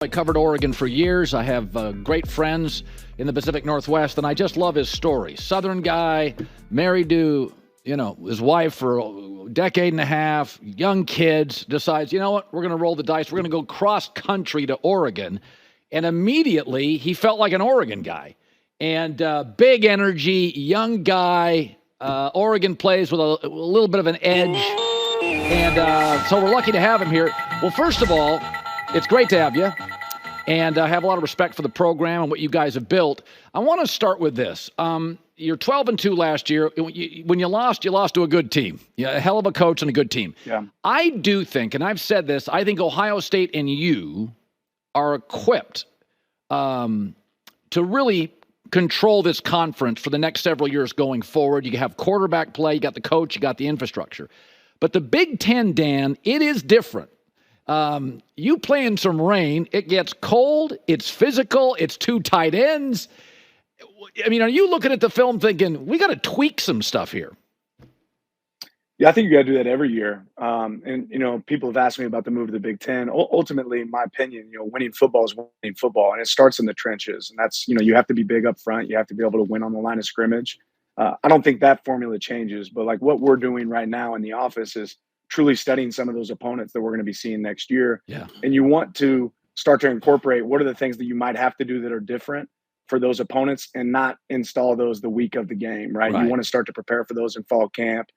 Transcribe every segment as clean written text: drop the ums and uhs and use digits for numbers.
I covered Oregon for years. I have great friends in the Pacific Northwest, and I just love his story. Southern guy, married to, his wife for a decade and a half, young kids, decides, you know what, we're going to roll the dice. We're going to go cross-country to Oregon. And immediately, he felt like an Oregon guy. And big energy, young guy. Oregon plays with a little bit of an edge. And so we're lucky to have him here. Well, first of all, it's great to have you, and I have a lot of respect for the program and what you guys have built. I want to start with this. You're 12-2 last year. When you lost to a good team. Yeah, a hell of a coach and a good team. Yeah. I do think, and I've said this, I think Ohio State and you are equipped to really control this conference for the next several years going forward. You have quarterback play, you got the coach, you got the infrastructure. But the Big Ten, Dan, it is different. You play in some rain, it gets cold, it's physical, it's two tight ends. I mean, are you looking at the film thinking, we got to tweak some stuff here? Yeah, I think you got to do that every year. And people have asked me about the move to the Big Ten. Ultimately, in my opinion, winning football is winning football, and it starts in the trenches. And that's, you have to be big up front. You have to be able to win on the line of scrimmage. I don't think that formula changes, but like what we're doing right now in the office is truly studying some of those opponents that we're going to be seeing next year. Yeah. And you want to start to incorporate what are the things that you might have to do that are different for those opponents and not install those the week of the game, right? You want to start to prepare for those in fall camp.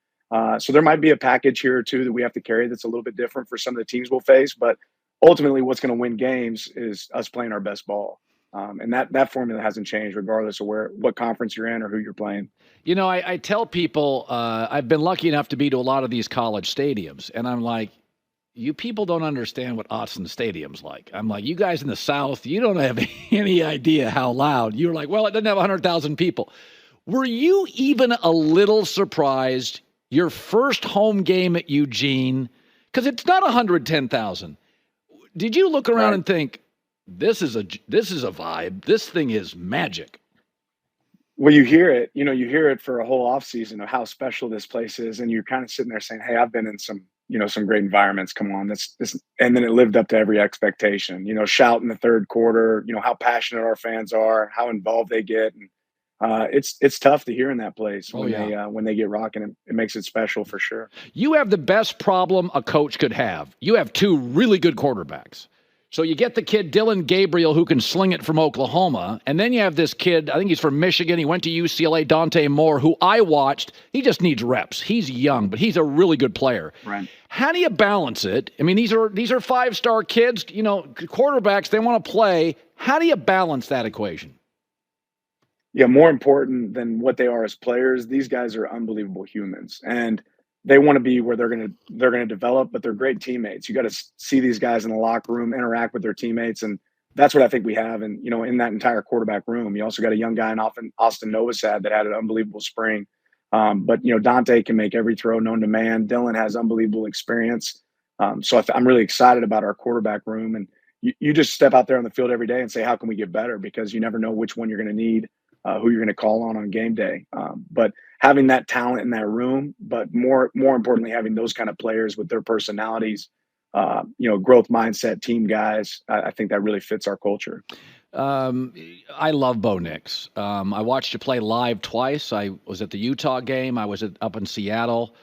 So there might be a package here or two that we have to carry that's a little bit different for some of the teams we'll face, but ultimately what's going to win games is us playing our best ball. And that formula hasn't changed regardless of what conference you're in or who you're playing. I tell people I've been lucky enough to be to a lot of these college stadiums, and I'm like, you people don't understand what Austin Stadium's like. I'm like, you guys in the South, you don't have any idea how loud. You're like, well, it doesn't have 100,000 people. Were you even a little surprised your first home game at Eugene? Because it's not 110,000. Did you look around and think, this is a vibe. This thing is magic? Well, you hear it for a whole off season of how special this place is. And you're kind of sitting there saying, hey, I've been in some great environments. Come on, this. And then it lived up to every expectation, shout in the third quarter, how passionate our fans are, how involved they get. And it's tough to hear in that place when they get rocking. It makes it special for sure. You have the best problem a coach could have. You have two really good quarterbacks. So you get the kid, Dylan Gabriel, who can sling it from Oklahoma. And then you have this kid, I think he's from Michigan. He went to UCLA, Dante Moore, who I watched. He just needs reps. He's young, but he's a really good player. Right. How do you balance it? I mean, these are five-star kids, quarterbacks, they want to play. How do you balance that equation? Yeah, more important than what they are as players, these guys are unbelievable humans. And they want to be where they're going to develop, but they're great teammates. You got to see these guys in the locker room interact with their teammates, and that's what I think we have. And in that entire quarterback room, you also got a young guy in Austin Novosad that had an unbelievable spring. But Dante can make every throw known to man. Dylan has unbelievable experience. So I'm really excited about our quarterback room. And you just step out there on the field every day and say, how can we get better? Because you never know which one you're going to need, who you're going to call on game day. But having that talent in that room, but more importantly, having those kind of players with their personalities, growth mindset, team guys, I think that really fits our culture. I love Bo Nix. I watched you play live twice. I was at the Utah game. I was up in Seattle.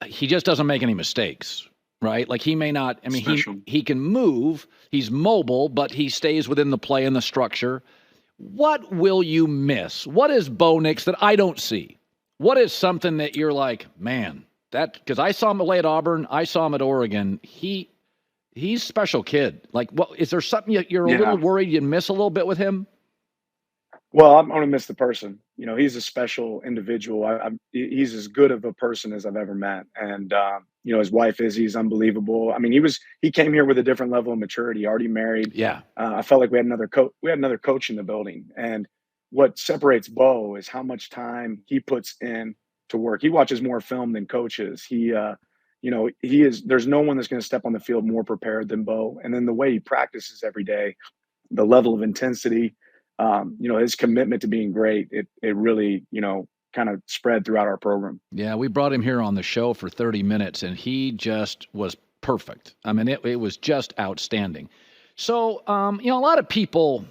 He just doesn't make any mistakes, right? Like he may not, I mean, he can move, he's mobile, but he stays within the play and the structure. What will you miss? What is Bo Nix that I don't see? What is something that you're like, man, because I saw him play at Auburn, I saw him at Oregon. He's a special kid. Like, what is there something you're a little worried you miss a little bit with him? Well, I'm going to miss the person. He's a special individual. He's as good of a person as I've ever met. And, his wife Izzy's unbelievable. I mean, he came here with a different level of maturity, already married. Yeah. I felt like we had another coach in the building. And what separates Bo is how much time he puts in to work. He watches more film than coaches. There's no one that's going to step on the field more prepared than Bo. And then the way he practices every day, the level of intensity, his commitment to being great, it really, kind of spread throughout our program. Yeah, we brought him here on the show for 30 minutes, and he just was perfect. I mean, it was just outstanding. So, a lot of people,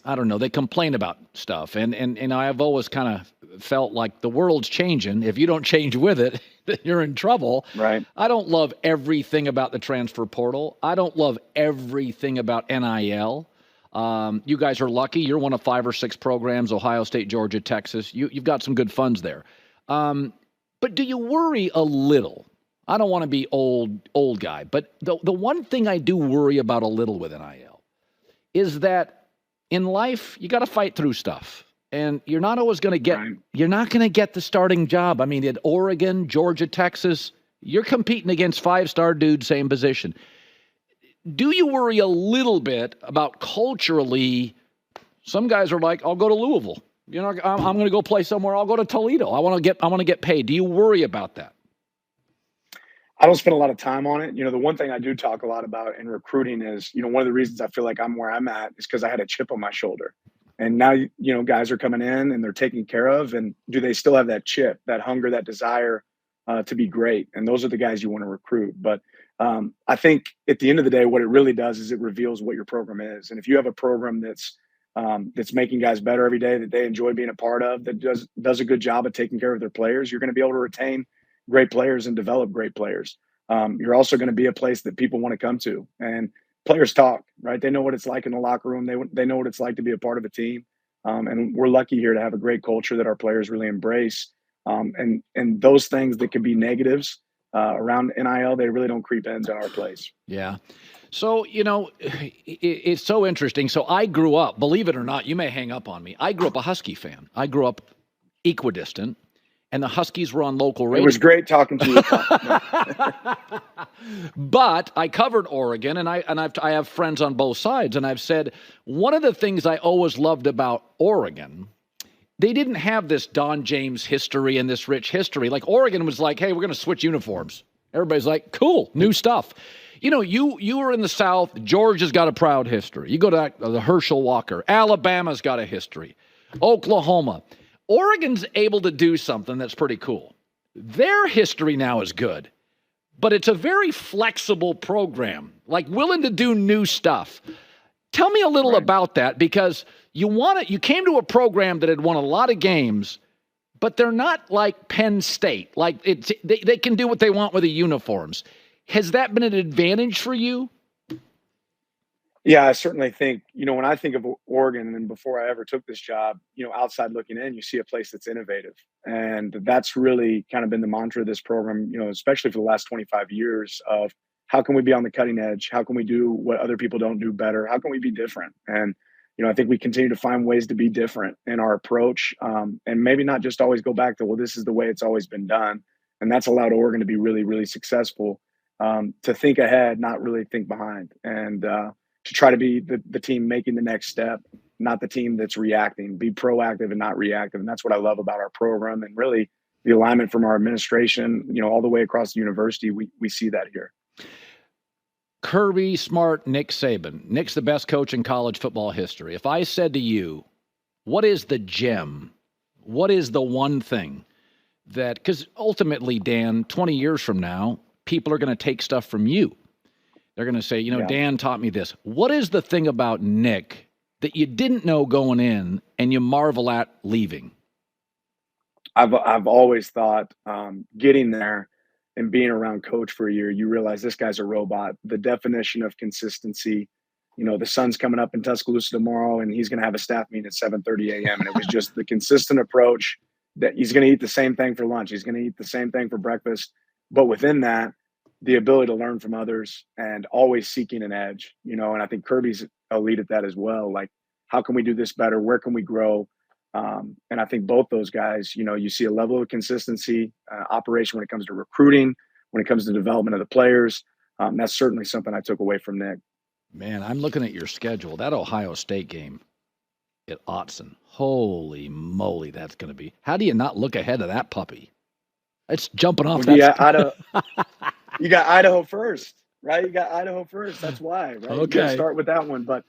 I don't know, they complain about stuff. And I've always kind of felt like the world's changing. If you don't change with it, then you're in trouble. Right. I don't love everything about the transfer portal. I don't love everything about NIL. You guys are lucky. You're one of 5 or 6 programs, Ohio State, Georgia, Texas. You've got some good funds there. But do you worry a little? I don't want to be old guy, but the one thing I do worry about a little with NIL is that in life, you got to fight through stuff. And you're not always going to get, you're not going to get the starting job. I mean, at Oregon, Georgia, Texas, you're competing against 5-star dudes, same position. Do you worry a little bit about culturally, some guys are like, I'll go to Louisville. I'm going to go play somewhere. I'll go to Toledo. I want to get paid. Do you worry about that? I don't spend a lot of time on it. The one thing I do talk a lot about in recruiting is, one of the reasons I feel like I'm where I'm at is because I had a chip on my shoulder. And now, guys are coming in and they're taken care of. And do they still have that chip, that hunger, that desire to be great? And those are the guys you want to recruit. But I think at the end of the day, what it really does is it reveals what your program is. And if you have a program that's making guys better every day, that they enjoy being a part of, that does a good job of taking care of their players, you're going to be able to retain great players and develop great players. You're also going to be a place that people want to come to. And players talk, right? They know what it's like in the locker room. They know what it's like to be a part of a team. And we're lucky here to have a great culture that our players really embrace. And those things that can be negatives around NIL, they really don't creep into our place. Yeah. So, it's so interesting. So I grew up, believe it or not, you may hang up on me. I grew up a Husky fan. I grew up equidistant. And the Huskies were on local radio. It was great talking to you. But I covered Oregon, and I have friends on both sides, and I've said one of the things I always loved about Oregon, they didn't have this Don James history and this rich history. Like Oregon was like, hey, we're going to switch uniforms. Everybody's like, cool, new stuff. You were in the South. Georgia's got a proud history. You go to the Herschel Walker. Alabama's got a history. Oklahoma. Oregon's able to do something that's pretty cool. Their history now is good, but it's a very flexible program, like willing to do new stuff. Tell me a little about that, because you came to a program that had won a lot of games, but they're not like Penn State. Like they can do what they want with the uniforms. Has that been an advantage for you? Yeah, I certainly think, when I think of Oregon, and before I ever took this job, outside looking in, you see a place that's innovative. And that's really kind of been the mantra of this program, especially for the last 25 years of how can we be on the cutting edge? How can we do what other people don't do better? How can we be different? And, I think we continue to find ways to be different in our approach, and maybe not just always go back to, well, this is the way it's always been done. And that's allowed Oregon to be really, really successful, to think ahead, not really think behind. And, to try to be the team making the next step, not the team that's reacting, be proactive and not reactive. And that's what I love about our program, and really the alignment from our administration, all the way across the university. We see that here. Kirby Smart, Nick Saban. Nick's the best coach in college football history. If I said to you, what is the gem? What is the one thing that, because ultimately, Dan, 20 years from now, people are going to take stuff from you. They're going to say, Dan taught me this. What is the thing about Nick that you didn't know going in and you marvel at leaving? I've always thought, getting there and being around Coach for a year, you realize this guy's a robot. The definition of consistency, the sun's coming up in Tuscaloosa tomorrow and he's going to have a staff meeting at 7:30 a.m. And it was just the consistent approach that he's going to eat the same thing for lunch. He's going to eat the same thing for breakfast. But within that, the ability to learn from others and always seeking an edge, and I think Kirby's a lead at that as well. Like, how can we do this better? Where can we grow? And I think both those guys, you see a level of consistency, operation when it comes to recruiting, when it comes to development of the players. That's certainly something I took away from Nick. Man, I'm looking at your schedule. That Ohio State game at Autzen. Holy moly, that's going to be. How do you not look ahead of that puppy? It's jumping off that. Yeah, you got Idaho first, right? You got Idaho first. That's why, right? Okay. You got to start with that one. But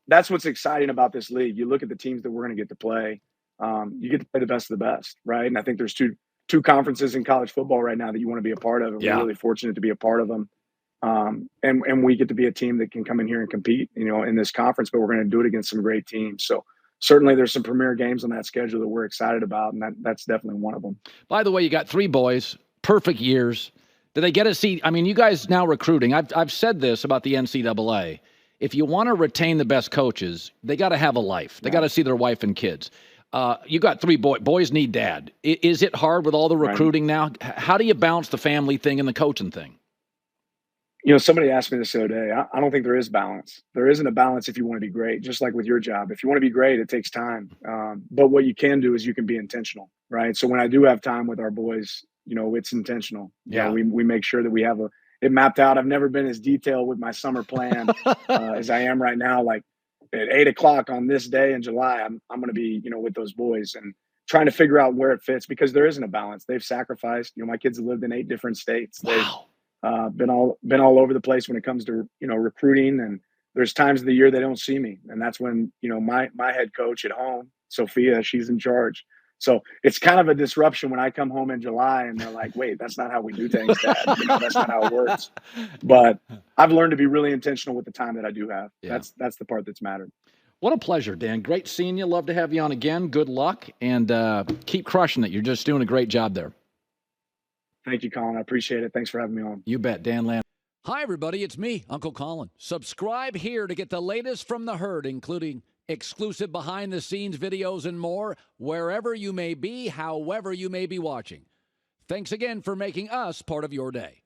that's what's exciting about this league. You look at the teams that we're going to get to play. You get to play the best of the best, right? And I think there's two conferences in college football right now that you want to be a part of. And we're really fortunate to be a part of them. And we get to be a team that can come in here and compete, in this conference, but we're going to do it against some great teams. So certainly there's some premier games on that schedule that we're excited about, and that's definitely one of them. By the way, you got 3 boys, perfect years. Do they get a seat? I mean, you guys now recruiting. I've said this about the NCAA. If you want to retain the best coaches, they got to have a life. They got to see their wife and kids. You got 3 boys. Boys need dad. Is it hard with all the recruiting now? How do you balance the family thing and the coaching thing? Somebody asked me this the other day. I don't think there is balance. There isn't a balance if you want to be great, just like with your job. If you want to be great, it takes time. But what you can do is you can be intentional, right? So when I do have time with our boys, it's intentional. Yeah. We make sure that we have it mapped out. I've never been as detailed with my summer plan as I am right now. Like at 8:00 on this day in July, I'm going to be, with those boys and trying to figure out where it fits, because there isn't a balance. They've sacrificed. My kids have lived in 8 different states. Wow. They've been all over the place when it comes to recruiting, and there's times of the year they don't see me, and that's when my head coach at home, Sophia, she's in charge. So it's kind of a disruption when I come home in July and they're like, "Wait, that's not how we do things, Dad. That's not how it works." But I've learned to be really intentional with the time that I do have. Yeah. That's the part that's mattered. What a pleasure, Dan. Great seeing you. Love to have you on again. Good luck, and keep crushing it. You're just doing a great job there. Thank you, Colin. I appreciate it. Thanks for having me on. You bet. Dan Lanning. Hi, everybody. It's me, Uncle Colin. Subscribe here to get the latest from the herd, including exclusive behind-the-scenes videos and more, wherever you may be, however you may be watching. Thanks again for making us part of your day.